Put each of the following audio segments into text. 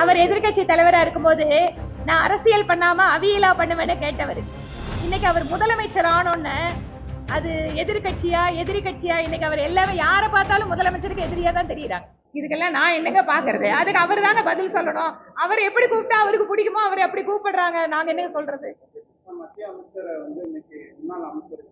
அவர் எதிர்கட்சி தலைவரா இருக்கும்போது நான் அரசியல் பண்ணாம அவியலா பண்ணுவேன்னு கேட்டவர். இன்னைக்கு அவர் முதலமைச்சர் ஆனோன்னு அது எதிர்கட்சியா எதிரி கட்சியா, இன்னைக்கு அவர் எல்லாமே யாரை பார்த்தாலும் முதலமைச்சருக்கு எதிரியா தான் தெரியுறாங்க. இதுக்கெல்லாம் நான் என்னங்க பாக்குறது? அதுக்கு அவர் தாங்க பதில் சொல்லணும். அவர் எப்படி கூப்பிட்டா அவருக்கு பிடிக்குமோ அவர் எப்படி கூப்பிடுறாங்க, நாங்க என்ன சொல்றது? மத்திய அமைச்சர் வந்து இன்னைக்கு முன்னாள் அமைச்சர்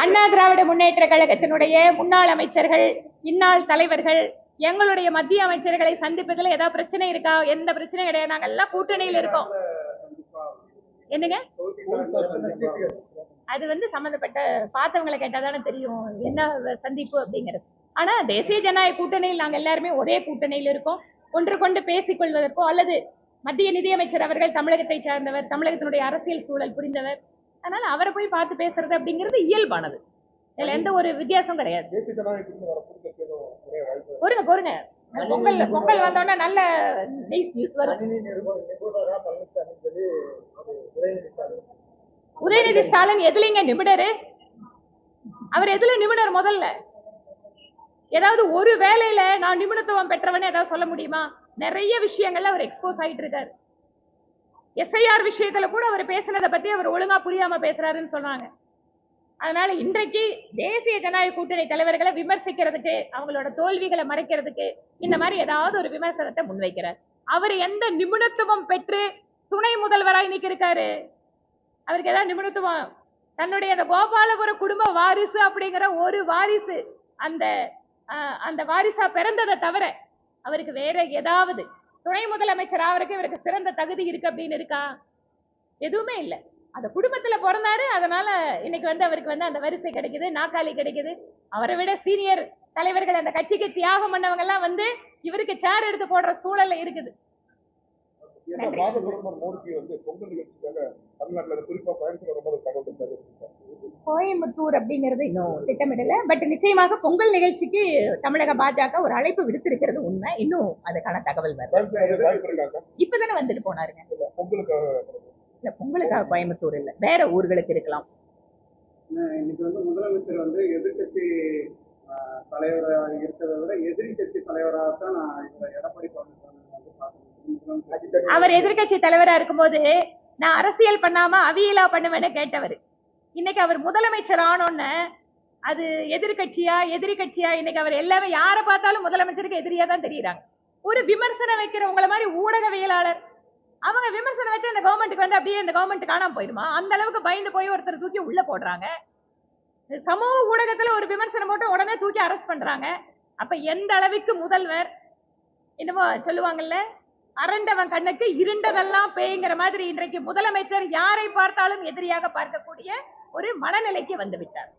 அண்ணா திராவிட முன்னேற்ற கழகத்தினுடைய முன்னாள் அமைச்சர்கள், இந்நாள் தலைவர்கள், எங்களுடைய மத்திய அமைச்சர்களை சந்திப்பதில் ஏதாவது பிரச்சனை இருக்கா? எந்த பிரச்சனையும் கிடையாது. நாங்க எல்லாம் கூட்டணியில் இருக்கோம். என்னங்க அது வந்து சம்பந்தப்பட்ட பார்த்தவங்களை கேட்டாதானே தெரியும் என்ன சந்திப்பு அப்படிங்கிறது. ஆனா தேசிய ஜனநாயக கூட்டணியில் நாங்க எல்லாருமே ஒரே கூட்டணியில் இருக்கோம். ஒன்று கொண்டு பேசிக் கொள்வதற்கோ அல்லது மத்திய நிதியமைச்சர் அவர்கள் தமிழகத்தை சார்ந்தவர், தமிழகத்தினுடைய அரசியல் சூழல் புரிந்தவர், அதனால அவரை போய் பார்த்து பேசுறது அப்படிங்கிறது இயல்பானது. இதுல எந்த ஒரு வித்தியாசம் கிடையாது. பொறுங்க பொறுங்க, பொங்கல் வந்தோன்னா நல்ல நியூஸ் வரும். உதயநிதி ஸ்டாலின் எதுலங்க நிபுணரு? அவர் எதுல நிபுணர்? முதல்ல ஏதாவது ஒரு வேலையில நான் நிபுணத்துவம் பெற்றவனே ஏதாவது சொல்ல முடியுமா? நிறைய விஷயங்கள்ல அவர் எக்ஸ்போஸ் ஆகிட்டு இருக்காரு. எஸ்ஐஆர் விஷயத்துல கூட அவர் பேசினதை பத்தி அவர் ஒழுங்கா புரியாம பேசுறாருன்னு சொன்னாங்க. அதனால இன்றைக்கு தேசிய ஜனநாயக கூட்டணி தலைவர்களை விமர்சிக்கிறதுக்கு, அவங்களோட தோல்விகளை மறைக்கிறதுக்கு இந்த மாதிரி ஏதாவது ஒரு விமர்சனத்தை முன்வைக்கிறார். அவர் எந்த நிபுணத்துவம் பெற்று துணை முதல்வராய் நிற்கிருக்காரு? அவருக்கு ஏதாவது நிபுணத்துவம்? தன்னுடைய அந்த கோபாலபுர குடும்ப வாரிசு அப்படிங்கிற ஒரு வாரிசு அந்த வாரிசா பிறந்ததை தவிர அவருக்கு வேற ஏதாவது துணை முதலமைச்சர் ஆவருக்கு இவருக்கு சிறந்த தகுதி இருக்கு அப்படின்னு இருக்கா? எதுவுமே இல்லை. அந்த குடும்பத்துல பிறந்தாரு, அதனால இன்னைக்கு வந்து அவருக்கு வந்து அந்த வரிசை கிடைக்குது, நாக்காளி கிடைக்குது. அவரை விட சீனியர் தலைவர்கள் அந்த கட்சிக்கு தியாகம் பண்ணவங்க எல்லாம் வந்து இவருக்கு சேர் எடுத்து போடுற சூழல்ல இருக்குது. கோயம்புத்தூர் அப்படிங்கிறது இன்னும் திட்டமிடல. பட் நிச்சயமாக பொங்கல் நிகழ்ச்சிக்கு தமிழக பாஜக ஒரு அழைப்பு விடுத்திருக்கிறது உண்மை. இன்னும் அதுக்கான தகவல் வருது. இப்பதானே வந்துட்டு போனாருங்க. இல்ல பொங்கலுக்காக கோயம்புத்தூர் இல்ல, வேற ஊர்களுக்கு இருக்கலாம். இன்னைக்கு வந்து முதலமைச்சர் வந்து எதிர்கட்சி தலைவராக இருக்கிறத விட எதிரி கட்சி தலைவராக நான் எடப்பாடி அவர் எதிர்கட்சி தலைவரா இருக்கும்போது நான் அரசியல் பண்ணாம அவியலா பண்ணுவேன்னு கேட்டவர். இன்னைக்கு அவர் முதலமைச்சர் ஆனோன்னு அது எதிர்கட்சியா எதிரி கட்சியா, இன்னைக்கு அவர் எல்லாமே யாரை பார்த்தாலும் முதலமைச்சருக்கு எதிரியா தான் தெரியுறாங்க. ஒரு விமர்சனம் வைக்கிறவங்கள மாதிரி ஊடகவியலாளர் அவங்க விமர்சனம் வச்சு அந்த கவர்மெண்ட்டுக்கு வந்து அப்படியே இந்த கவர்மெண்ட் காணாம போயிருமா? அந்த அளவுக்கு பயந்து போய் ஒருத்தர் தூக்கி உள்ள போடுறாங்க. சமூக ஊடகத்துல ஒரு விமர்சனம் போட்டு உடனே தூக்கி அரெஸ்ட் பண்றாங்க. அப்ப எந்த அளவுக்கு முதல்வர் என்னமோ சொல்லுவாங்கல்ல, அரண்டவன் கண்ணுக்கு இருண்டதெல்லாம் பேய்ங்கிற மாதிரி இன்றைக்கு முதலமைச்சர் யாரை பார்த்தாலும் எதிரியாக பார்க்கக்கூடிய ஒரு மனநிலைக்கு வந்து விட்டார்.